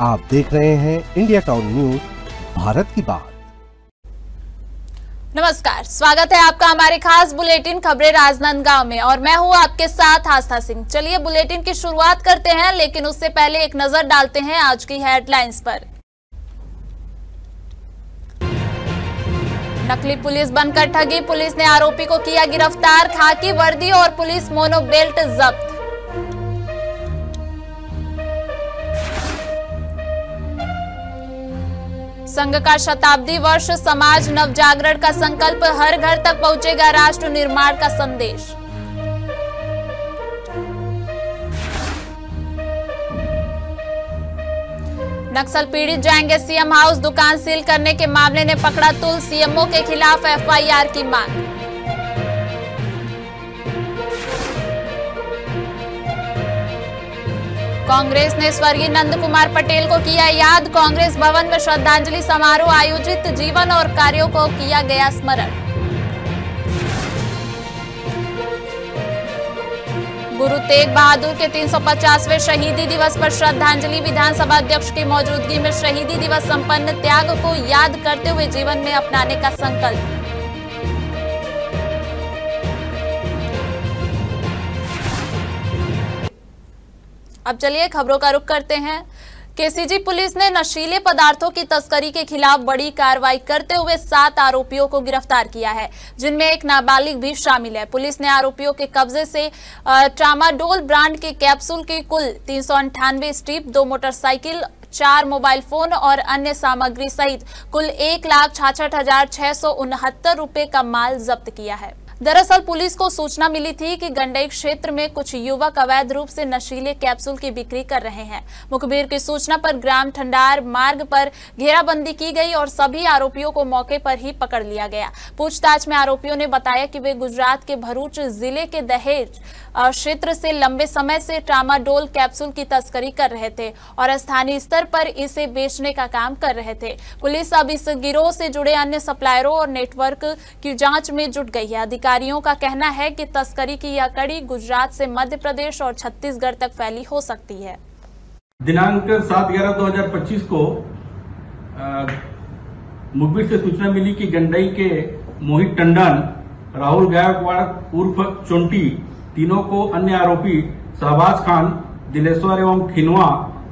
आप देख रहे हैं इंडिया टाउन न्यूज, भारत की बात। नमस्कार, स्वागत है आपका हमारे खास बुलेटिन खबरें राजनांदगांव में और मैं हूं आपके साथ आस्था सिंह। चलिए बुलेटिन की शुरुआत करते हैं, लेकिन उससे पहले एक नजर डालते हैं आज की हेडलाइंस पर। नकली पुलिस बनकर ठगी, पुलिस ने आरोपी को किया गिरफ्तार। खाकी वर्दी और पुलिस मोनो बेल्ट जब्त। संघ का शताब्दी वर्ष, समाज नवजागरण का संकल्प, हर घर तक पहुंचेगा राष्ट्र निर्माण का संदेश। नक्सल पीड़ित जाएंगे सीएम हाउस, दुकान सील करने के मामले ने पकड़ा तूल, सीएमओ के खिलाफ एफआईआर की मांग। कांग्रेस ने स्वर्गीय नंद कुमार पटेल को किया याद, कांग्रेस भवन में श्रद्धांजलि समारोह आयोजित, जीवन और कार्यों को किया गया स्मरण। गुरु तेग बहादुर के 350वें शहीदी दिवस पर श्रद्धांजलि, विधानसभा अध्यक्ष की मौजूदगी में शहीदी दिवस संपन्न, त्याग को याद करते हुए जीवन में अपनाने का संकल्प। अब चलिए खबरों का रुख करते हैं। केसीजी पुलिस ने नशीले पदार्थों की तस्करी के खिलाफ बड़ी कार्रवाई करते हुए 7 आरोपियों को गिरफ्तार किया है, जिनमें एक नाबालिग भी शामिल है। पुलिस ने आरोपियों के कब्जे से ट्रामाडोल ब्रांड के कैप्सूल की कुल 398 स्ट्रिप, 2 मोटरसाइकिल, 4 मोबाइल फोन और अन्य सामग्री सहित कुल 1,66,669 रुपए का माल जब्त किया है। दरअसल पुलिस को सूचना मिली थी कि गंडई क्षेत्र में कुछ युवक अवैध रूप से नशीले कैप्सूल की बिक्री कर रहे हैं। मुखबिर की सूचना पर ग्राम ठंडार मार्ग पर घेराबंदी की गई और सभी आरोपियों को मौके पर ही पकड़ लिया गया। पूछताछ में आरोपियों ने बताया कि वे गुजरात के भरूच जिले के दहेज क्षेत्र से लंबे समय से ट्रामाडोल कैप्सूल की तस्करी कर रहे थे और स्थानीय स्तर पर इसे बेचने का काम कर रहे थे। पुलिस अब इस गिरोह से जुड़े अन्य सप्लायरों और नेटवर्क की जांच में जुट गई है। अधिकारियों का कहना है कि तस्करी की यह कड़ी गुजरात से मध्य प्रदेश और छत्तीसगढ़ तक फैली हो सकती है। दिनांक 7/11/2025 को मुखबिर से सूचना मिली कि गंडई के मोहित टंडन, राहुल गायकवाड़ उर्फ चोंटी, तीनों को अन्य आरोपी शहबाज खान, दिलेश्वर एवं खिनवा,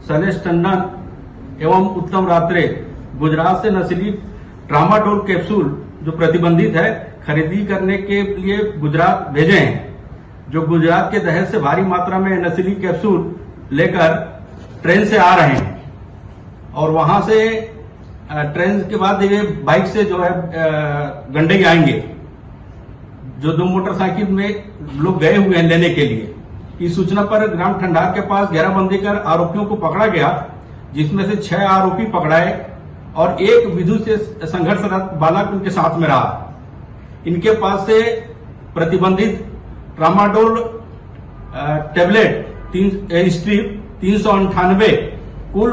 शैलेश टंडन एवं उत्तम रात्रे गुजरात से नशीली ट्रामाडोल कैप्सूल जो प्रतिबंधित है खरीदी करने के लिए गुजरात भेजे हैं। जो गुजरात के दहेज से भारी मात्रा में नशीली कैप्सूल लेकर ट्रेन से आ रहे हैं और वहां से ट्रेन के बाद ये बाइक से जो है गंडई आएंगे। जो 2 मोटरसाइकिल में लोग गए हुए हैं लेने के लिए। इस सूचना पर ग्राम ठंडार के पास घेराबंदी कर आरोपियों को पकड़ा गया, जिसमें से 6 आरोपी पकड़ाए और एक विद्युत से संघर्षरत बालक उनके साथ में रहा। इनके पास से प्रतिबंधित ट्रामाडोल टेबलेट 3 स्ट्रिप 398 कुल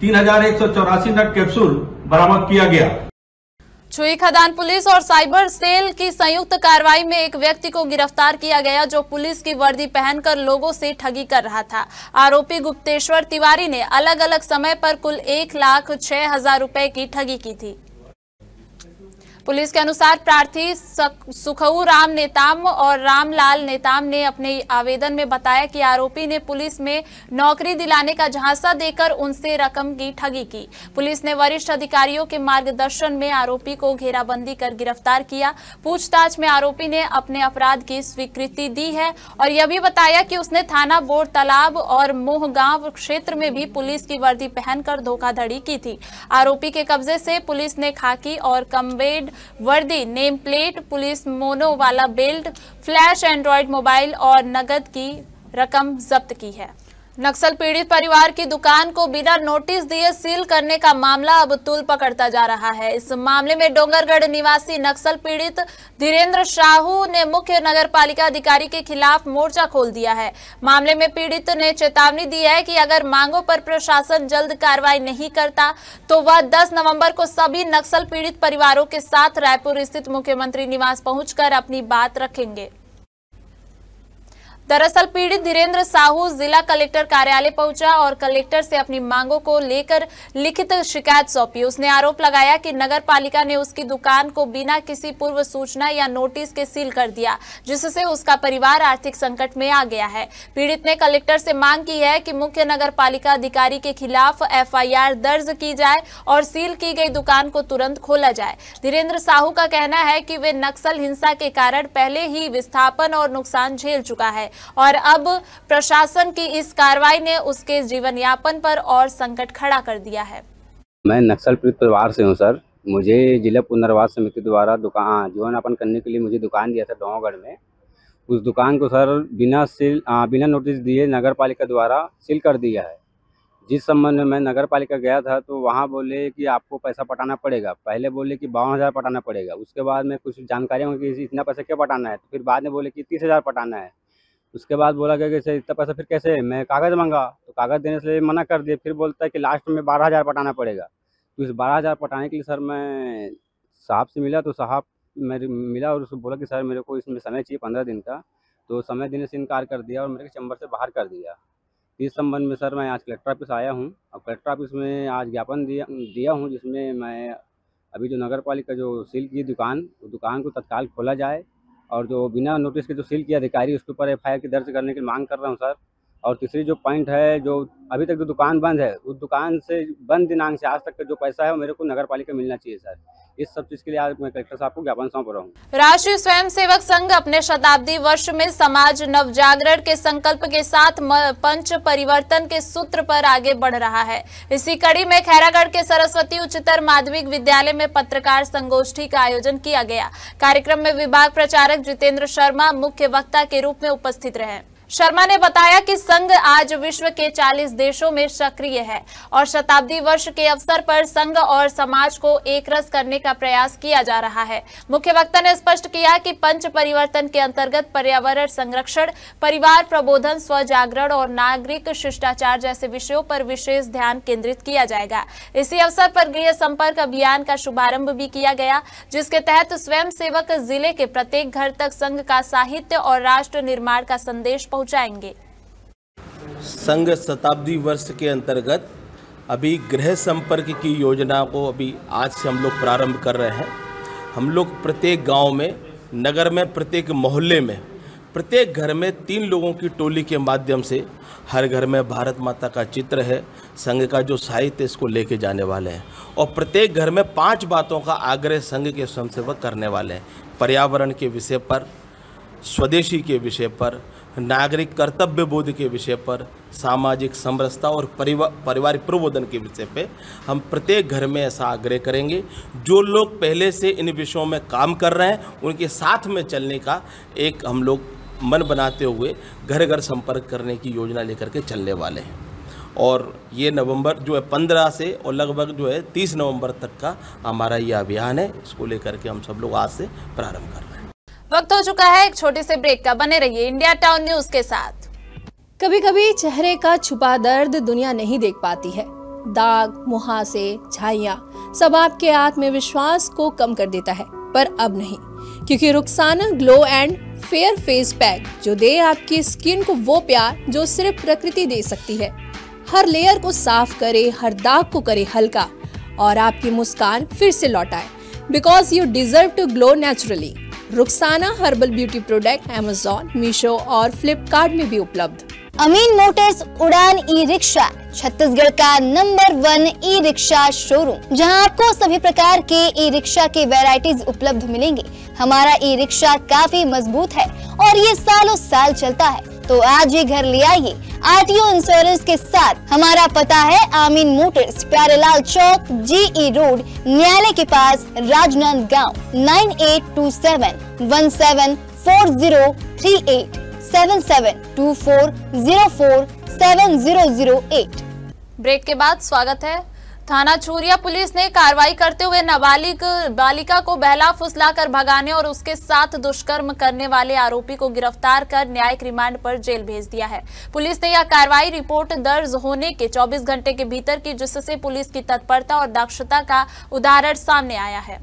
3,184 नग कैप्सूल बरामद किया गया। छुई खदान पुलिस और साइबर सेल की संयुक्त कार्रवाई में एक व्यक्ति को गिरफ्तार किया गया, जो पुलिस की वर्दी पहनकर लोगों से ठगी कर रहा था। आरोपी गुप्तेश्वर तिवारी ने अलग अलग समय पर कुल 1,06,000 रुपए की ठगी की थी। पुलिस के अनुसार प्रार्थी सुखऊ राम नेताम और रामलाल नेताम ने अपने आवेदन में बताया कि आरोपी ने पुलिस में नौकरी दिलाने का झांसा देकर उनसे रकम की ठगी की। पुलिस ने वरिष्ठ अधिकारियों के मार्गदर्शन में आरोपी को घेराबंदी कर गिरफ्तार किया। पूछताछ में आरोपी ने अपने अपराध की स्वीकृति दी है और यह भी बताया कि उसने थाना बोर्ड तालाब और मोहगांव क्षेत्र में भी पुलिस की वर्दी पहनकर धोखाधड़ी की थी। आरोपी के कब्जे से पुलिस ने खाकी और कम्बेड वर्दी, नेम प्लेट, पुलिस मोनो वाला बेल्ट, फ्लैश एंड्रॉयड मोबाइल और नगद की रकम जब्त की है। नक्सल पीड़ित परिवार की दुकान को बिना नोटिस दिए सील करने का मामला अब तूल पकड़ता जा रहा है। इस मामले में डोंगरगढ़ निवासी नक्सल पीड़ित धीरेन्द्र साहू ने मुख्य नगर पालिका अधिकारी के खिलाफ मोर्चा खोल दिया है। मामले में पीड़ित ने चेतावनी दी है कि अगर मांगों पर प्रशासन जल्द कार्रवाई नहीं करता तो वह 10 नवंबर को सभी नक्सल पीड़ित परिवारों के साथ रायपुर स्थित मुख्यमंत्री निवास पहुंचकर अपनी बात रखेंगे। दरअसल पीड़ित धीरेन्द्र साहू जिला कलेक्टर कार्यालय पहुंचा और कलेक्टर से अपनी मांगों को लेकर लिखित शिकायत सौंपी। उसने आरोप लगाया कि नगर पालिका ने उसकी दुकान को बिना किसी पूर्व सूचना या नोटिस के सील कर दिया, जिससे उसका परिवार आर्थिक संकट में आ गया है। पीड़ित ने कलेक्टर से मांग की है कि मुख्य नगर पालिका अधिकारी के खिलाफ FIR दर्ज की जाए और सील की गई दुकान को तुरंत खोला जाए। धीरेन्द्र साहू का कहना है कि वे नक्सल हिंसा के कारण पहले ही विस्थापन और नुकसान झेल चुका है और अब प्रशासन की इस कार्रवाई ने उसके जीवन यापन पर और संकट खड़ा कर दिया है। मैं नक्सल पीड़ित परिवार से हूं सर। मुझे जिला पुनर्वास समिति द्वारा जीवन यापन करने के लिए मुझे दुकान दिया था डोंगरगढ़ में। उस दुकान को सर बिना नोटिस दिए नगर पालिका द्वारा सील कर दिया है। जिस संबंध में मैं नगर पालिका गया था तो वहाँ बोले कि आपको पैसा पटाना पड़ेगा। पहले बोले कि 52,000 पटाना पड़ेगा। उसके बाद में कुछ जानकारी होगी कि इतना पैसा क्या पटाना है, तो फिर बाद में बोले कि 30,000 पटाना है। उसके बाद बोला गया कि इतना पैसा फिर कैसे, मैं कागज़ मांगा तो कागज़ देने से मना कर दिए। फिर बोलता है कि लास्ट में 12,000 पटाना पड़ेगा। तो इस 12,000 पटाने के लिए सर मैं साहब से मिला, तो साहब मेरे मिला और उसको बोला कि सर मेरे को इसमें समय चाहिए 15 दिन का। तो समय देने से इनकार कर दिया और मेरे चैम्बर से बाहर कर दिया। इस संबंध में सर मैं आज कलेक्टर ऑफिस आया हूँ और कलेक्टर ऑफिस में आज ज्ञापन दिया हूँ, जिसमें मैं अभी जो नगर पालिका जो सील की दुकान को तत्काल खोला जाए और जो बिना नोटिस के जो सील किया अधिकारी उसके ऊपर FIR की दर्ज करने की मांग कर रहा हूँ सर। और तीसरी जो पॉइंट है, जो अभी तक जो दुकान बंद है, उस दुकान से बंद दिनांक से आज तक का जो पैसा है वो मेरे को नगर पालिका मिलना चाहिए सर। इस सब चीज के लिए आज मैं कलेक्टर साहब को ज्ञापन सौंप रहा हूँ। राष्ट्रीय स्वयंसेवक संघ अपने शताब्दी वर्ष में समाज नवजागरण के संकल्प के साथ पंच परिवर्तन के सूत्र पर आगे बढ़ रहा है। इसी कड़ी में खैरागढ़ के सरस्वती उच्चतर माध्यमिक विद्यालय में पत्रकार संगोष्ठी का आयोजन किया गया। कार्यक्रम में विभाग प्रचारक जितेंद्र शर्मा मुख्य वक्ता के रूप में उपस्थित रहे। शर्मा ने बताया कि संघ आज विश्व के 40 देशों में सक्रिय है और शताब्दी वर्ष के अवसर पर संघ और समाज को एक रस करने का प्रयास किया जा रहा है। मुख्य वक्ता ने स्पष्ट किया कि पंच परिवर्तन के अंतर्गत पर्यावरण संरक्षण, परिवार प्रबोधन, स्वजागरण और नागरिक शिष्टाचार जैसे विषयों पर विशेष ध्यान केंद्रित किया जाएगा। इसी अवसर पर गृह संपर्क अभियान का शुभारंभ भी किया गया, जिसके तहत स्वयं सेवक जिले के प्रत्येक घर तक संघ का साहित्य और राष्ट्र निर्माण का संदेश पहुंचाएंगे। संघ शताब्दी वर्ष के अंतर्गत अभी गृह संपर्क की योजना को अभी आज से हम लोग प्रारंभ कर रहे हैं। हम लोग प्रत्येक गांव में, नगर में, प्रत्येक मोहल्ले में, प्रत्येक घर में 3 लोगों की टोली के माध्यम से हर घर में भारत माता का चित्र है, संघ का जो साहित्य इसको लेके जाने वाले हैं और प्रत्येक घर में 5 बातों का आग्रह संघ के स्वयंसेवक करने वाले हैं। पर्यावरण के विषय पर, स्वदेशी के विषय पर, नागरिक कर्तव्य बोध के विषय पर, सामाजिक समरसता और परिवारिक प्रबोधन के विषय पे हम प्रत्येक घर में ऐसा आग्रह करेंगे। जो लोग पहले से इन विषयों में काम कर रहे हैं उनके साथ में चलने का एक हम लोग मन बनाते हुए घर घर संपर्क करने की योजना लेकर के चलने वाले हैं। और ये नवंबर जो है 15 से और लगभग जो है 30 नवंबर तक का हमारा ये अभियान है। इसको लेकर के हम सब लोग आज से प्रारंभ कर रहे हैं। वक्त हो चुका है एक छोटे से ब्रेक का। बने रहिए इंडिया टाउन न्यूज के साथ। कभी कभी चेहरे का छुपा दर्द दुनिया नहीं देख पाती है। दाग, मुहासे, झाइयां सब आपके आत्मविश्वास को कम कर देता है, पर अब नहीं, क्योंकि Rukhsana glow and fair face pack जो दे आपकी स्किन को वो प्यार जो सिर्फ प्रकृति दे सकती है। हर लेयर को साफ करे, हर दाग को करे हल्का और आपकी मुस्कान फिर से लौटाए। Because you deserve to glow naturally. Rukhsana herbal beauty product Amazon, Meesho और फ्लिपकार्ट में भी उपलब्ध। अमीन मोटर्स उड़ान ई रिक्शा छत्तीसगढ़ का नंबर 1 ई रिक्शा शोरूम, जहां आपको सभी प्रकार के ई रिक्शा के वैरायटीज उपलब्ध मिलेंगे। हमारा ई रिक्शा काफी मजबूत है और ये सालों साल चलता है, तो आज ही घर ले आइए RTO इंश्योरेंस के साथ। हमारा पता है अमीन मोटर्स, प्यारेलाल चौक, GE रोड, न्यायालय के पास, राजनांदगांव। 9827 174038 772404 7008। ब्रेक के बाद स्वागत है। थाना चूरिया पुलिस ने कार्रवाई करते हुए नाबालिग बालिका को बहला फुसलाकर भगाने और उसके साथ दुष्कर्म करने वाले आरोपी को गिरफ्तार कर न्यायिक रिमांड पर जेल भेज दिया है। पुलिस ने यह कार्रवाई रिपोर्ट दर्ज होने के 24 घंटे के भीतर की, जिससे पुलिस की तत्परता और दक्षता का उदाहरण सामने आया है।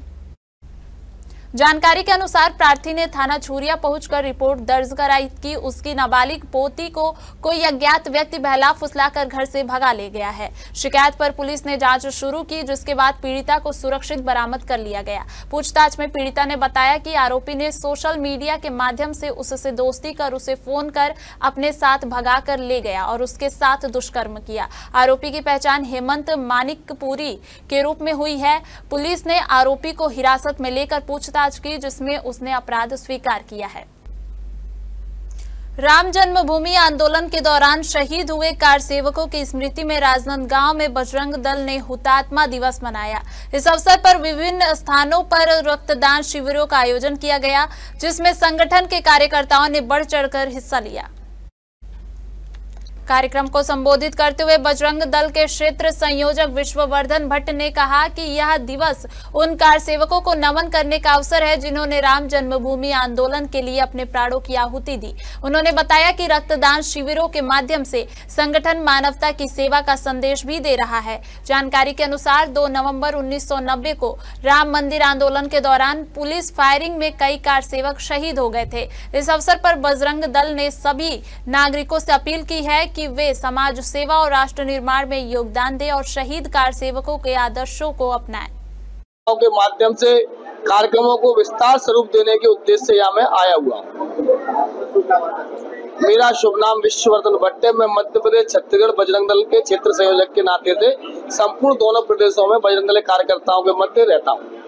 जानकारी के अनुसार प्रार्थी ने थाना छुरिया पहुंचकर रिपोर्ट दर्ज कराई कि उसकी नाबालिग पोती को कोई अज्ञात व्यक्ति बहला फुसलाकर घर से भगा ले गया है। शिकायत पर पुलिस ने जांच शुरू की, जिसके बाद पीड़िता को सुरक्षित बरामद कर लिया गया। पूछताछ में पीड़िता ने बताया कि आरोपी ने सोशल मीडिया के माध्यम से उससे दोस्ती कर उसे फोन कर अपने साथ भगा कर ले गया और उसके साथ दुष्कर्म किया। आरोपी की पहचान हेमंत मानिकपुरी के रूप में हुई है। पुलिस ने आरोपी को हिरासत में लेकर पूछताछ की, जिसमें उसने अपराध स्वीकार किया है। राम जन्मभूमि आंदोलन के दौरान शहीद हुए कार सेवकों की स्मृति में राजनांदगांव में बजरंग दल ने हुतात्मा दिवस मनाया। इस अवसर पर विभिन्न स्थानों पर रक्तदान शिविरों का आयोजन किया गया, जिसमें संगठन के कार्यकर्ताओं ने बढ़ चढ़कर हिस्सा लिया। कार्यक्रम को संबोधित करते हुए बजरंग दल के क्षेत्र संयोजक विश्ववर्धन भट्ट ने कहा कि यह दिवस उन कार सेवकों को नमन करने का अवसर है जिन्होंने राम जन्मभूमि आंदोलन के लिए अपने प्राणों की आहुति दी। उन्होंने बताया कि रक्तदान शिविरों के माध्यम से संगठन मानवता की सेवा का संदेश भी दे रहा है। जानकारी के अनुसार 2 नवंबर 1990 को राम मंदिर आंदोलन के दौरान पुलिस फायरिंग में कई कार सेवक शहीद हो गए थे। इस अवसर पर बजरंग दल ने सभी नागरिकों से अपील की है कि वे समाज सेवा और राष्ट्र निर्माण में योगदान दें और शहीद कार सेवकों के आदर्शों को अपनाएं। के माध्यम से कार्यक्रमों को विस्तार स्वरूप देने के उद्देश्य से यहाँ मैं आया हुआ। मेरा शुभ नाम विश्ववर्धन भट्ट है। मैं मध्य प्रदेश छत्तीसगढ़ बजरंग दल के क्षेत्र संयोजक के नाते से संपूर्ण दोनों प्रदेशों में बजरंग दल कार्यकर्ताओं के मध्य रहता हूँ।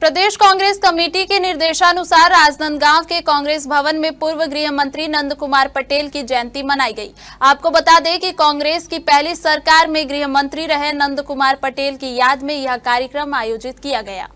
प्रदेश कांग्रेस कमेटी के निर्देशानुसार राजनांदगांव के कांग्रेस भवन में पूर्व गृह मंत्री नंद कुमार पटेल की जयंती मनाई गई। आपको बता दें कि कांग्रेस की पहली सरकार में गृह मंत्री रहे नंद कुमार पटेल की याद में यह कार्यक्रम आयोजित किया गया।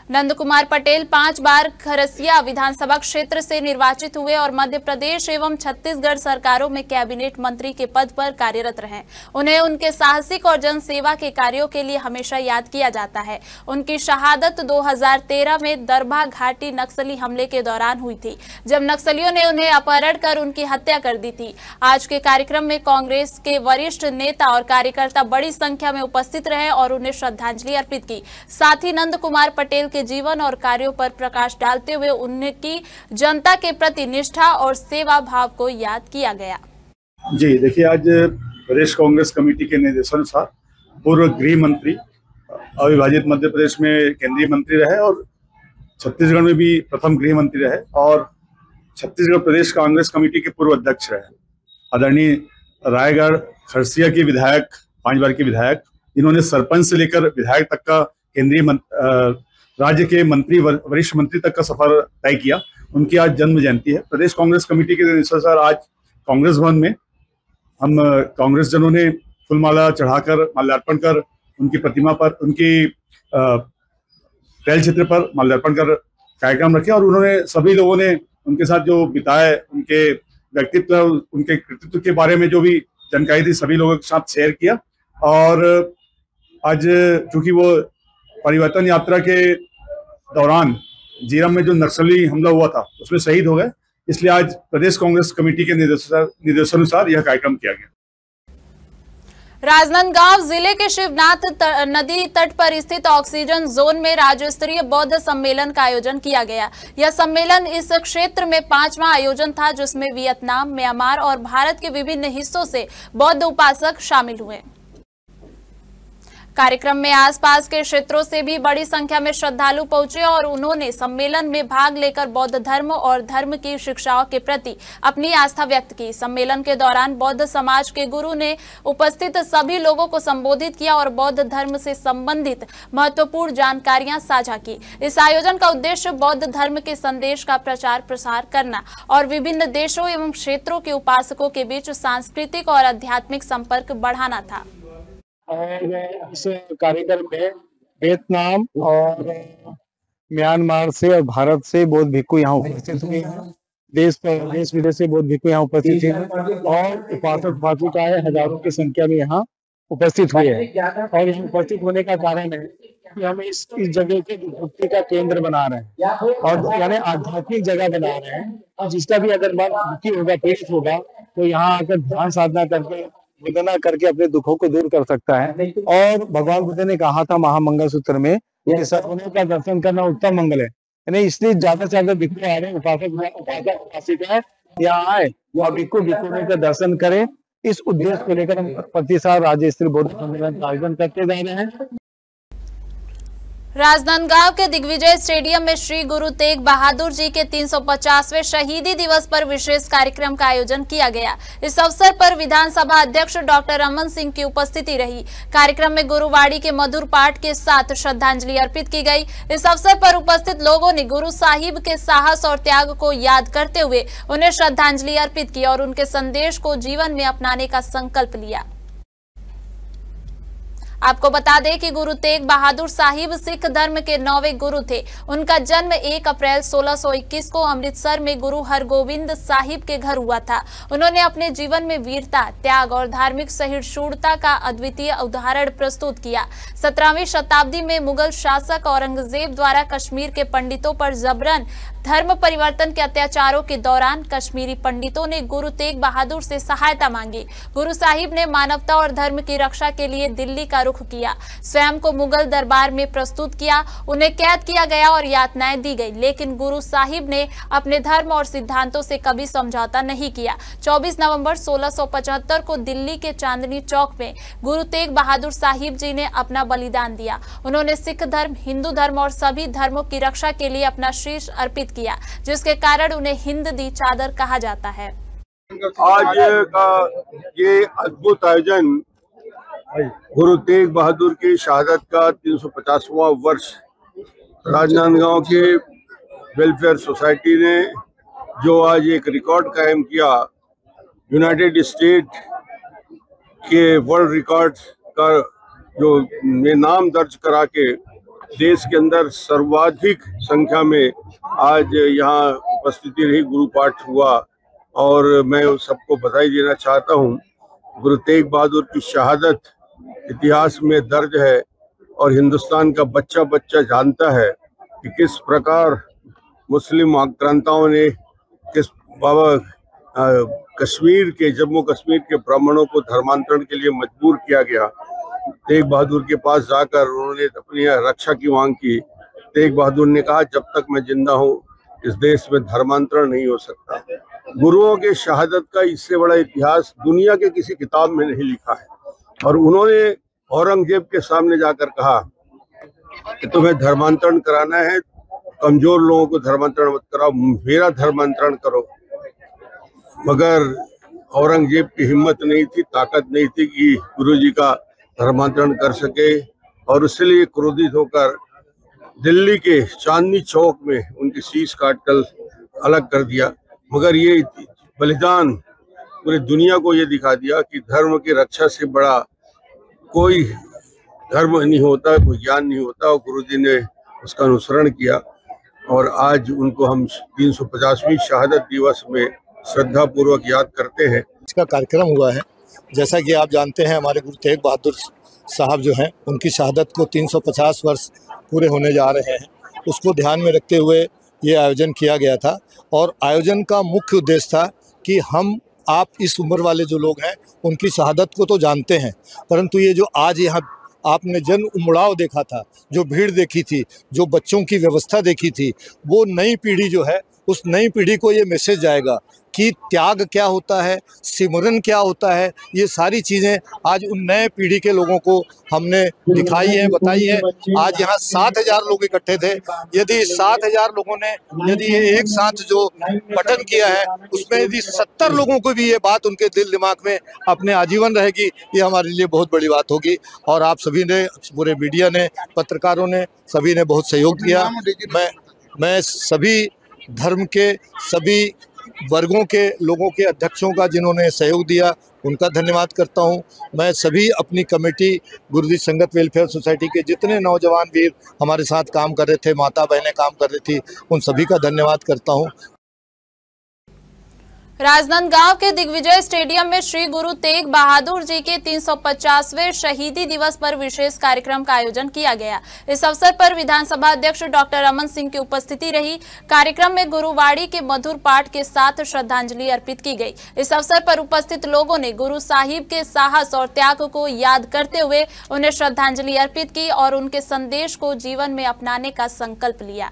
नंद कुमार पटेल 5 बार खरसिया विधानसभा क्षेत्र से निर्वाचित हुए और मध्य प्रदेश एवं छत्तीसगढ़ सरकारों में कैबिनेट मंत्री के पद पर कार्यरत रहे। उन्हें उनके साहसिक और जनसेवा के कार्यों के लिए हमेशा याद किया जाता है। उनकी शहादत 2013 में दरभा घाटी नक्सली हमले के दौरान हुई थी, जब नक्सलियों ने उन्हें अपहरण कर उनकी हत्या कर दी थी। आज के कार्यक्रम में कांग्रेस के वरिष्ठ नेता और कार्यकर्ता बड़ी संख्या में उपस्थित रहे और उन्हें श्रद्धांजलि अर्पित की। साथ ही नंद कुमार पटेल के जीवन और कार्यों पर प्रकाश डालते हुए उनकी जनता के प्रति निष्ठा और सेवा भाव को याद किया गया। जी देखिए, आज प्रदेश कांग्रेस कमेटी के निर्देशानुसार पूर्व गृह मंत्री, अविभाजित मध्य प्रदेश में केंद्रीय मंत्री रहे और छत्तीसगढ़ में भी प्रथम गृह मंत्री रहे और छत्तीसगढ़ प्रदेश कांग्रेस कमेटी के पूर्व अध्यक्ष रहे। आदरणीय रायगढ़ खरसिया के विधायक, 5 बार के विधायक, इन्होंने सरपंच से लेकर विधायक तक का केंद्रीय राज्य के मंत्री, वरिष्ठ मंत्री तक का सफर तय किया। उनकी आज जन्म जयंती है। प्रदेश कांग्रेस कमेटी के अनुसार आज कांग्रेस भवन में हम कांग्रेस जनों ने फूलमाला चढ़ाकर, माल्यार्पण कर उनकी प्रतिमा पर, उनकी तैल चित्र पर माल्यार्पण कर कार्यक्रम रखे और उन्होंने सभी लोगों ने उनके साथ जो बिताए, उनके व्यक्तित्व, उनके कृतित्व के बारे में जो भी जानकारी थी सभी लोगों के साथ शेयर किया। और आज चूंकि वो परिवर्तन यात्रा के दौरान जीरम में जो नक्सली हमला हुआ था उसमें शहीद हो गए, इसलिए आज प्रदेश कांग्रेस कमेटी के निर्देशानुसार यह कार्यक्रम किया गया। राजनांदगांव जिले के शिवनाथ नदी तट पर स्थित ऑक्सीजन जोन में राज्य स्तरीय बौद्ध सम्मेलन का आयोजन किया गया। यह सम्मेलन इस क्षेत्र में 5वां आयोजन था, जिसमें वियतनाम, म्यांमार और भारत के विभिन्न हिस्सों से बौद्ध उपासक शामिल हुए। कार्यक्रम में आसपास के क्षेत्रों से भी बड़ी संख्या में श्रद्धालु पहुंचे और उन्होंने सम्मेलन में भाग लेकर बौद्ध धर्म और धर्म की शिक्षाओं के प्रति अपनी आस्था व्यक्त की। सम्मेलन के दौरान बौद्ध समाज के गुरु ने उपस्थित सभी लोगों को संबोधित किया और बौद्ध धर्म से संबंधित महत्वपूर्ण जानकारियां साझा की। इस आयोजन का उद्देश्य बौद्ध धर्म के संदेश का प्रचार प्रसार करना और विभिन्न देशों एवं क्षेत्रों के उपासकों के बीच सांस्कृतिक और आध्यात्मिक संपर्क बढ़ाना था। और इस कार्यक्रम में वियतनाम और म्यांमार से और भारत से बौद्ध भिक्षु यहाँ उपस्थित हुए हैं। देश विदेश से बौद्ध भिक्षु यहाँ उपस्थित हैं और उपासक उपासिकाएं हजारों की संख्या में यहाँ उपस्थित हुए हैं। और यहाँ उपस्थित होने का कारण है कि हम इस जगह के भक्ति का केंद्र बना रहे हैं और यानी आध्यात्मिक जगह बना रहे हैं। जिसका भी अगर मन दुखी होगा, पीड़ित होगा, तो यहाँ आकर ध्यान साधना करके वंदना करके अपने दुखों को दूर कर सकता है। और भगवान बुद्ध ने कहा था महामंगल सूत्र में, ये सद्गुणों का दर्शन करना उत्तम मंगल है। यानी इसलिए ज्यादा से ज्यादा भिक्षु आ रहे, उपासक उपासिकाएं यहाँ आए और भिक्षुओं का दर्शन करें। इस उद्देश्य को लेकर हम प्रति साल राज्य स्तरीय बौद्ध सम्मेलन का आयोजन करते जा रहे हैं। राजनांदगांव के दिग्विजय स्टेडियम में श्री गुरु तेग बहादुर जी के 350वें शहीदी दिवस पर विशेष कार्यक्रम का आयोजन किया गया। इस अवसर पर विधानसभा अध्यक्ष डॉक्टर रमन सिंह की उपस्थिति रही। कार्यक्रम में गुरुवाणी के मधुर पाठ के साथ श्रद्धांजलि अर्पित की गई। इस अवसर पर उपस्थित लोगों ने गुरु साहिब के साहस और त्याग को याद करते हुए उन्हें श्रद्धांजलि अर्पित की और उनके संदेश को जीवन में अपनाने का संकल्प लिया। आपको बता दें कि गुरु तेग बहादुर साहिब सिख धर्म के 9वें गुरु थे। उनका जन्म 1 अप्रैल 1621 को अमृतसर में गुरु हरगोबिंद साहिब के घर हुआ था। उन्होंने अपने जीवन में वीरता, त्याग और धार्मिक सहिष्णुता का अद्वितीय उदाहरण प्रस्तुत किया। 17वीं शताब्दी में मुगल शासक औरंगजेब द्वारा कश्मीर के पंडितों पर जबरन धर्म परिवर्तन के अत्याचारों के दौरान कश्मीरी पंडितों ने गुरु तेग बहादुर से सहायता मांगी। गुरु साहिब ने मानवता और धर्म की रक्षा के लिए दिल्ली का रुख किया, स्वयं को मुगल दरबार में प्रस्तुत किया। उन्हें कैद किया गया और यातनाएं दी गई, लेकिन गुरु साहिब ने अपने धर्म और सिद्धांतों से कभी समझौता नहीं किया। 24 नवंबर 1675 को दिल्ली के चांदनी चौक में गुरु तेग बहादुर साहिब जी ने अपना बलिदान दिया। उन्होंने सिख धर्म, हिंदू धर्म और सभी धर्मों की रक्षा के लिए अपना शीश अर्पित किया, जिसके कारण उन्हें हिंद दी चादर कहा जाता है। आज का ये अद्भुत आयोजन गुरु तेग बहादुर की शहादत का 350वां वर्ष राजनांदगांव के वेलफेयर सोसाइटी ने जो आज एक रिकॉर्ड कायम किया, यूनाइटेड स्टेट के वर्ल्ड रिकॉर्ड का जो नाम दर्ज करा के देश के अंदर सर्वाधिक संख्या में आज यहाँ उपस्थिति रही, गुरु पाठ हुआ। और मैं सबको बधाई देना चाहता हूँ। गुरु तेग बहादुर की शहादत इतिहास में दर्ज है और हिंदुस्तान का बच्चा बच्चा जानता है कि किस प्रकार मुस्लिम आक्रांताओं ने किस कश्मीर के, जम्मू कश्मीर के ब्राह्मणों को धर्मांतरण के लिए मजबूर किया गया। तेग बहादुर के पास जाकर उन्होंने अपनी रक्षा की मांग की। तेग बहादुर ने कहा, जब तक मैं जिंदा हूँ इस देश में धर्मांतरण नहीं हो सकता। गुरुओं के शहादत का इससे बड़ा इतिहास दुनिया के किसी किताब में नहीं लिखा है। और उन्होंने औरंगजेब के सामने जाकर कहा कि तुम्हें धर्मांतरण कराना है, कमजोर लोगों को धर्मांतरण मत कराओ, मेरा धर्मांतरण करो। मगर औरंगजेब की हिम्मत नहीं थी, ताकत नहीं थी कि गुरुजी का धर्मांतरण कर सके, और इसलिए क्रोधित होकर दिल्ली के चांदनी चौक में उनकी शीश काटकर अलग कर दिया। मगर ये बलिदान पूरी दुनिया को ये दिखा दिया कि धर्म की रक्षा से बड़ा कोई धर्म नहीं होता, कोई ज्ञान नहीं होता। और गुरुजी ने उसका अनुसरण किया और आज उनको हम 350वीं शहादत दिवस में श्रद्धा पूर्वक याद करते हैं। इसका कार्यक्रम हुआ है। जैसा कि आप जानते हैं, हमारे गुरु तेग बहादुर साहब जो हैं, उनकी शहादत को 350 वर्ष पूरे होने जा रहे हैं। उसको ध्यान में रखते हुए ये आयोजन किया गया था। और आयोजन का मुख्य उद्देश्य था कि हम आप इस उम्र वाले जो लोग हैं उनकी शहादत को तो जानते हैं, परंतु ये जो आज यहाँ आपने जन उमड़ाव देखा था, जो भीड़ देखी थी, जो बच्चों की व्यवस्था देखी थी, वो नई पीढ़ी जो है, उस नई पीढ़ी को ये मैसेज जाएगा कि त्याग क्या होता है, सिमरन क्या होता है। ये सारी चीज़ें आज उन नए पीढ़ी के लोगों को हमने दिखाई है, बताई है। आज यहाँ 7000 लोग इकट्ठे थे। यदि 7000 लोगों ने यदि ये एक साथ जो पठन किया है, उसमें यदि 70 लोगों को भी ये बात उनके दिल दिमाग में अपने आजीवन रहेगी, ये हमारे लिए बहुत बड़ी बात होगी। और आप सभी ने, पूरे मीडिया ने, पत्रकारों ने, सभी ने बहुत सहयोग किया। मैं सभी धर्म के, सभी वर्गों के लोगों के अध्यक्षों का जिन्होंने सहयोग दिया, उनका धन्यवाद करता हूं। मैं सभी अपनी कमेटी गुरुजी संगत वेलफेयर सोसाइटी के जितने नौजवान वीर हमारे साथ काम कर रहे थे, माता बहनें काम कर रही थी, उन सभी का धन्यवाद करता हूं। राजनांदगांव के दिग्विजय स्टेडियम में श्री गुरु तेग बहादुर जी के 350वें शहीदी दिवस पर विशेष कार्यक्रम का आयोजन किया गया। इस अवसर पर विधानसभा अध्यक्ष डॉक्टर रमन सिंह की उपस्थिति रही। कार्यक्रम में गुरुवाणी के मधुर पाठ के साथ श्रद्धांजलि अर्पित की गई। इस अवसर पर उपस्थित लोगों ने गुरु साहिब के साहस और त्याग को याद करते हुए उन्हें श्रद्धांजलि अर्पित की और उनके संदेश को जीवन में अपनाने का संकल्प लिया।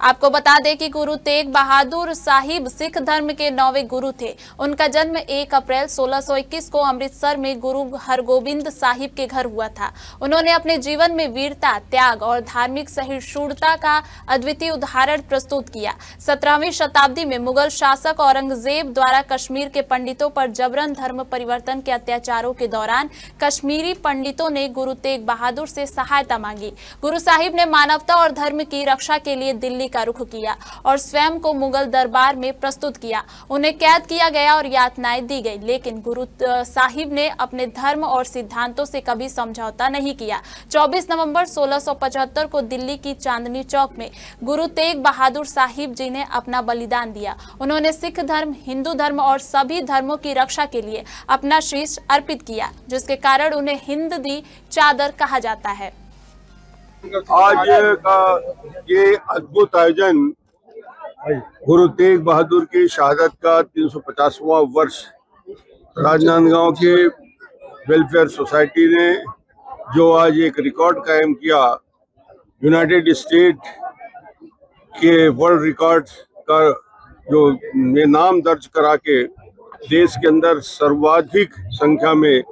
आपको बता दें कि गुरु तेग बहादुर साहिब सिख धर्म के 9वें गुरु थे। उनका जन्म 1 अप्रैल 1621 को अमृतसर में गुरु हरगोबिंद साहिब के घर हुआ था। उन्होंने अपने जीवन में वीरता, त्याग और धार्मिक सहिष्णुता का अद्वितीय उदाहरण प्रस्तुत किया। 17वीं शताब्दी में मुगल शासक औरंगजेब द्वारा कश्मीर के पंडितों पर जबरन धर्म परिवर्तन के अत्याचारों के दौरान कश्मीरी पंडितों ने गुरु तेग बहादुर से सहायता मांगी। गुरु साहिब ने मानवता और धर्म की रक्षा के लिए दिल्ली का रुख किया और स्वयं को मुगल दरबार में प्रस्तुत किया। उन्हें कैद किया गया और यातनाएं दी गई, लेकिन गुरु साहिब ने अपने धर्म और सिद्धांतों से कभी समझौता नहीं किया। 24 नवंबर 1675 को दिल्ली की चांदनी चौक में गुरु तेग बहादुर साहिब जी ने अपना बलिदान दिया। उन्होंने सिख धर्म, हिंदू धर्म और सभी धर्मों की रक्षा के लिए अपना शीश अर्पित किया, जिसके कारण उन्हें हिंद दी चादर कहा जाता है। आज का ये अद्भुत आयोजन गुरु तेग बहादुर की शहादत का 350वां वर्ष राजनांदगांव के वेलफेयर सोसाइटी ने जो आज एक रिकॉर्ड कायम किया, यूनाइटेड स्टेट के वर्ल्ड रिकॉर्ड का जो नाम दर्ज करा के देश के अंदर सर्वाधिक संख्या में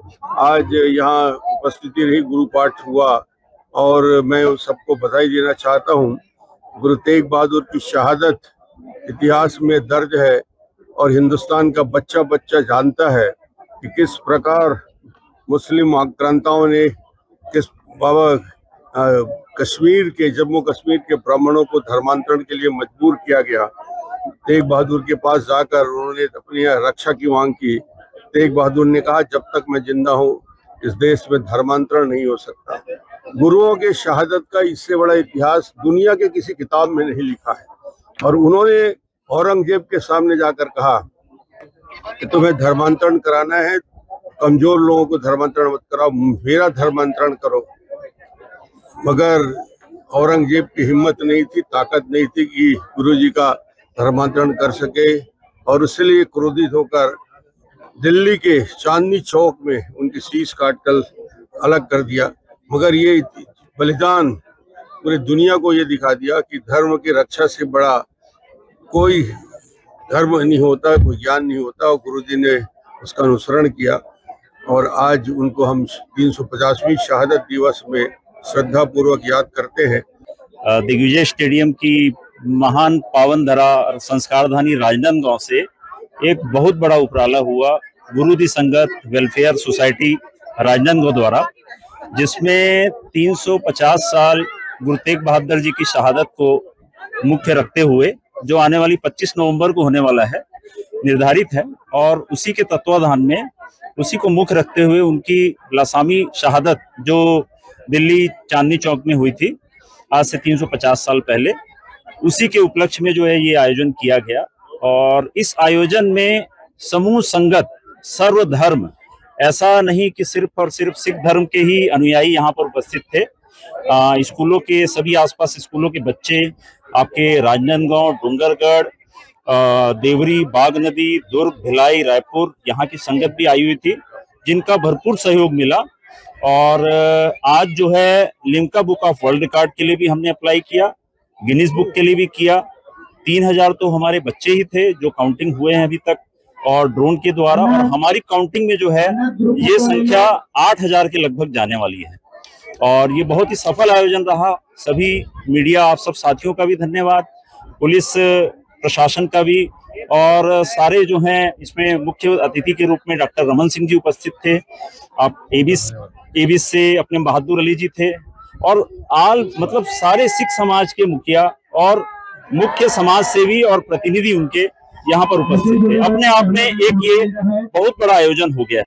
आज यहाँ उपस्थिति रही, गुरु पाठ हुआ और मैं सबको बधाई देना चाहता हूँ। गुरु तेग बहादुर की शहादत इतिहास में दर्ज है और हिंदुस्तान का बच्चा बच्चा जानता है कि किस प्रकार मुस्लिम आक्रांताओं ने किस कश्मीर के जम्मू कश्मीर के ब्राह्मणों को धर्मांतरण के लिए मजबूर किया गया। तेग बहादुर के पास जाकर उन्होंने अपनी रक्षा की मांग की। तेग बहादुर ने कहा, जब तक मैं जिंदा हूँ इस देश में धर्मांतरण नहीं हो सकता। गुरुओं के शहादत का इससे बड़ा इतिहास दुनिया के किसी किताब में नहीं लिखा है। और उन्होंने औरंगजेब के सामने जाकर कहा कि तुम्हें धर्मांतरण कराना है, कमजोर लोगों को धर्मांतरण मत कराओ, मेरा धर्मांतरण करो। मगर औरंगजेब की हिम्मत नहीं थी, ताकत नहीं थी कि गुरुजी का धर्मांतरण कर सके और इसलिए क्रोधित होकर दिल्ली के चांदनी चौक में उनकी शीश काटकर अलग कर दिया। मगर ये बलिदान पूरी दुनिया को ये दिखा दिया कि धर्म की रक्षा से बड़ा कोई धर्म नहीं होता, कोई ज्ञान नहीं होता। और गुरुजी ने उसका अनुसरण किया और आज उनको हम 350वीं शहादत दिवस में श्रद्धा पूर्वक याद करते हैं। दिग्विजय स्टेडियम की महान पावन धरा संस्कारधानी राजनांदगांव से एक बहुत बड़ा उपराला हुआ गुरुदी संगत वेलफेयर सोसाइटी राजनांदगांव द्वारा, जिसमें 350 साल गुरु तेग बहादुर जी की शहादत को मुख्य रखते हुए जो आने वाली 25 नवंबर को होने वाला है निर्धारित है। और उसी के तत्वाधान में उसी को मुख्य रखते हुए उनकी लासामी शहादत जो दिल्ली चांदनी चौक में हुई थी आज से 350 साल पहले, उसी के उपलक्ष्य में जो है ये आयोजन किया गया। और इस आयोजन में समूह संगत सर्वधर्म, ऐसा नहीं कि सिर्फ और सिर्फ सिख धर्म के ही अनुयायी यहाँ पर उपस्थित थे। स्कूलों के सभी आसपास स्कूलों के बच्चे, आपके राजनांदगांव, डूंगरगढ़, देवरी, बाग नदी, दुर्ग, भिलाई, रायपुर, यहाँ की संगत भी आई हुई थी, जिनका भरपूर सहयोग मिला। और आज जो है Limca book of world record के लिए भी हमने अप्लाई किया, गिनीज बुक के लिए भी किया। 3000 तो हमारे बच्चे ही थे जो काउंटिंग हुए हैं अभी तक और ड्रोन के द्वारा, और हमारी काउंटिंग में जो है ये संख्या 8000 के लगभग जाने वाली है। और ये बहुत ही सफल आयोजन रहा। सभी मीडिया, आप सब साथियों का भी धन्यवाद, पुलिस प्रशासन का भी, और सारे जो हैं इसमें मुख्य अतिथि के रूप में डॉक्टर रमन सिंह जी उपस्थित थे। आप एबिस से अपने बहादुर अली जी थे, और मतलब सारे सिख समाज के मुखिया और मुख्य समाज सेवी और प्रतिनिधि उनके यहाँ पर उपस्थित थे। अपने आप में एक ये बहुत बड़ा आयोजन हो गया।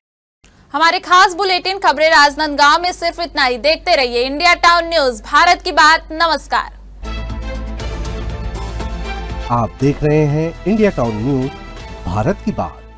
हमारे खास बुलेटिन खबरें राजनांदगांव में सिर्फ इतना ही। देखते रहिए इंडिया टाउन न्यूज, भारत की बात। नमस्कार। आप देख रहे हैं इंडिया टाउन न्यूज, भारत की बात।